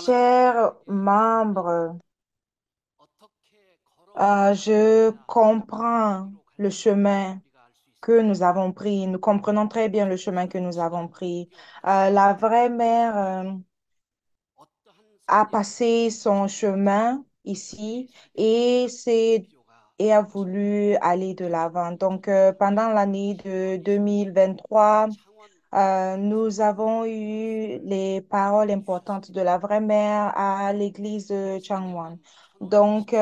Chers membres, je comprends le chemin que nous avons pris. Nous comprenons très bien le chemin que nous avons pris. La vraie mère, a passé son chemin ici et et a voulu aller de l'avant. Donc, pendant l'année de 2023, nous avons eu les paroles importantes de la vraie mère à l'église de Changwon. Donc,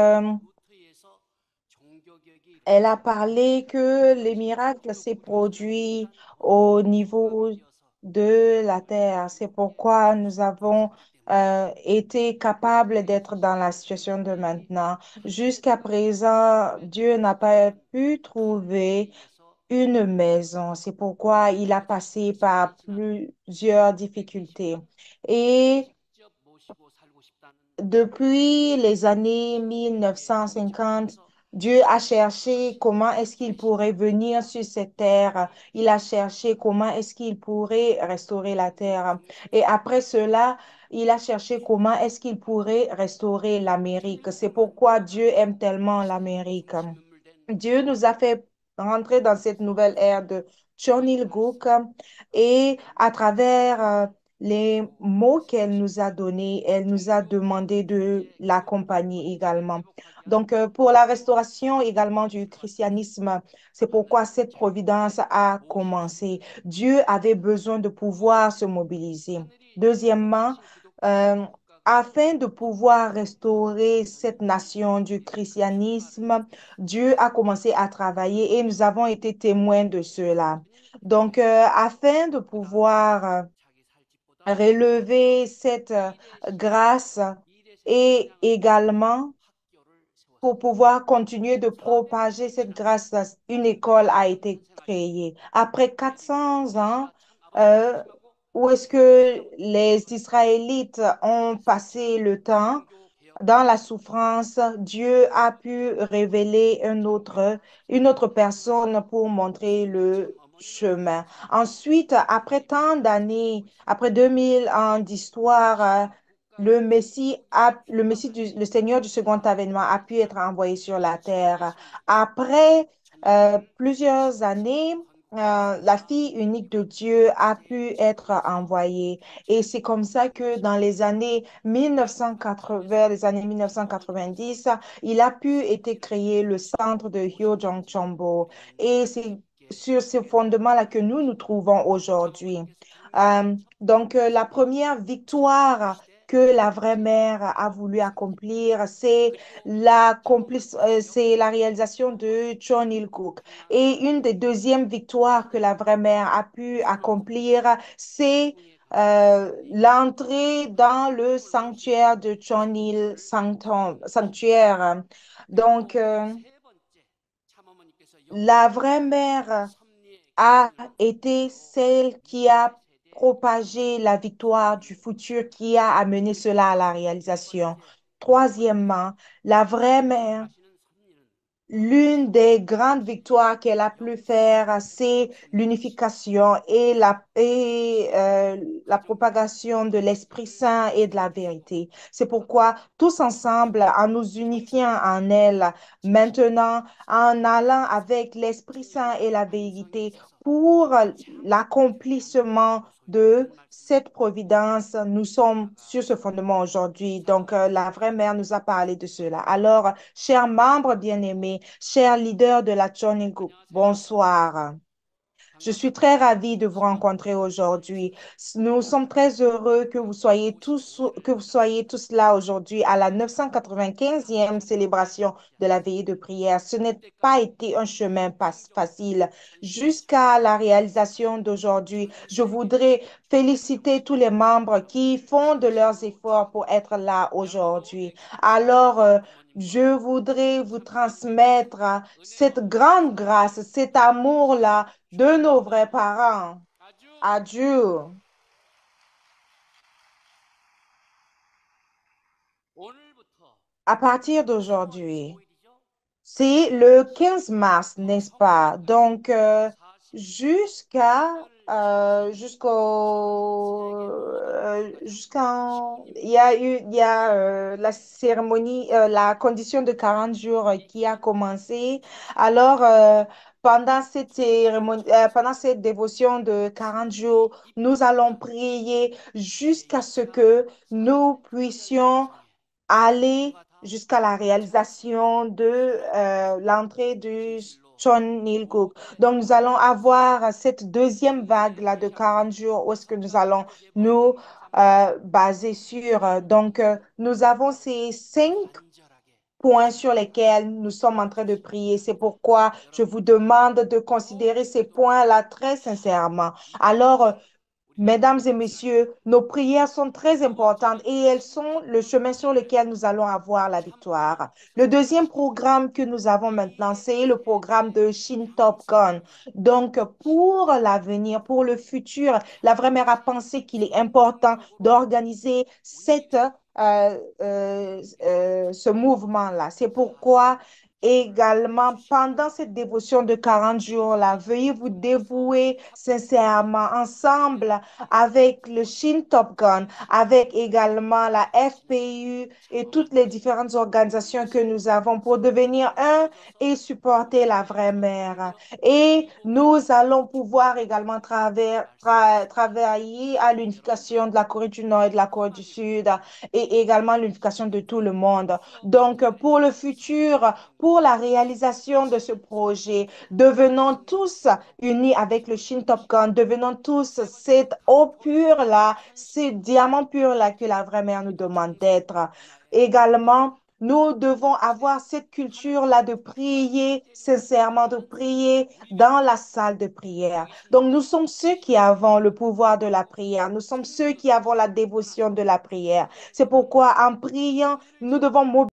elle a parlé que les miracles s'est produit au niveau de la terre. C'est pourquoi nous avons été capables d'être dans la situation de maintenant. Jusqu'à présent, Dieu n'a pas pu trouver une maison. C'est pourquoi il a passé par plusieurs difficultés. Et depuis les années 1950, Dieu a cherché comment est-ce qu'il pourrait venir sur cette terre. Il a cherché comment est-ce qu'il pourrait restaurer la terre. Et après cela, il a cherché comment est-ce qu'il pourrait restaurer l'Amérique. C'est pourquoi Dieu aime tellement l'Amérique. Dieu nous a fait rentrer dans cette nouvelle ère de John Il-guk et à travers les mots qu'elle nous a donnés, elle nous a demandé de l'accompagner également. Donc, pour la restauration également du christianisme, c'est pourquoi cette providence a commencé. Dieu avait besoin de pouvoir se mobiliser. Deuxièmement, euh, afin de pouvoir restaurer cette nation du christianisme, Dieu a commencé à travailler et nous avons été témoins de cela. Donc, afin de pouvoir relever cette grâce et également pour pouvoir continuer de propager cette grâce, une école a été créée. Après 400 ans, euh, où est-ce que les Israélites ont passé le temps? Dans la souffrance, Dieu a pu révéler une autre personne pour montrer le chemin. Ensuite, après tant d'années, après 2000 ans d'histoire, le Seigneur du second avènement a pu être envoyé sur la terre. Après plusieurs années, la fille unique de Dieu a pu être envoyée. Et c'est comme ça que dans les années 1980, les années 1990, il a pu être créé le centre de Hyojong Chombo. Et c'est sur ce fondement-là que nous nous trouvons aujourd'hui. La première victoire que la vraie mère a voulu accomplir, c'est la réalisation de John Il-guk. Et une des deuxièmes victoires que la vraie mère a pu accomplir, c'est l'entrée dans le sanctuaire de Chonil Sanctuaire. Donc, la vraie mère a été celle qui a propagé la victoire du futur, qui a amené cela à la réalisation. Troisièmement, la vraie mère. L'une des grandes victoires qu'elle a pu faire, c'est l'unification et la propagation de l'Esprit Saint et de la vérité. C'est pourquoi tous ensemble, en nous unifiant en elle, maintenant, en allant avec l'Esprit Saint et la vérité pour l'accomplissement de cette providence, nous sommes sur ce fondement aujourd'hui. Donc, la vraie mère nous a parlé de cela. Alors, chers membres bien-aimés, chers leaders de la Johnny Group, bonsoir. Je suis très ravie de vous rencontrer aujourd'hui. Nous sommes très heureux que vous soyez tous là aujourd'hui à la 995e célébration de la veillée de prière. Ce n'est pas été un chemin facile jusqu'à la réalisation d'aujourd'hui. Je voudrais féliciter tous les membres qui font de leurs efforts pour être là aujourd'hui. Alors, je voudrais vous transmettre cette grande grâce, cet amour-là de nos vrais parents. Adieu. À partir d'aujourd'hui, c'est le 15 mars, n'est-ce pas? Donc, jusqu'à il y a la cérémonie, la condition de 40 jours qui a commencé. Alors, pendant cette dévotion de 40 jours, nous allons prier jusqu'à ce que nous puissions aller jusqu'à la réalisation de l'entrée du John Neil Cook. Donc, nous allons avoir cette deuxième vague là de 40 jours où est-ce que nous allons nous baser sur. Donc, nous avons ces 5 points sur lesquels nous sommes en train de prier. C'est pourquoi je vous demande de considérer ces points-là très sincèrement. Alors, mesdames et messieurs, nos prières sont très importantes et elles sont le chemin sur lequel nous allons avoir la victoire. Le deuxième programme que nous avons maintenant, c'est le programme de Shin Top Gun. Donc, pour l'avenir, pour le futur, la vraie mère a pensé qu'il est important d'organiser ce mouvement-là. C'est pourquoi également, pendant cette dévotion de 40 jours-là, veuillez vous dévouer sincèrement ensemble avec le Shin Top Gun, avec également la FPU et toutes les différentes organisations que nous avons pour devenir un et supporter la vraie mère. Et nous allons pouvoir également travailler à l'unification de la Corée du Nord et de la Corée du Sud et également l'unification de tout le monde. Donc, pour le futur, pour la réalisation de ce projet, devenons tous unis avec le Shin Top Gun, devenons tous cette eau pure-là, ce diamant pur-là que la vraie mère nous demande d'être. Également, nous devons avoir cette culture-là de prier sincèrement, de prier dans la salle de prière. Donc, nous sommes ceux qui avons le pouvoir de la prière. Nous sommes ceux qui avons la dévotion de la prière. C'est pourquoi, en priant, nous devons mobiliser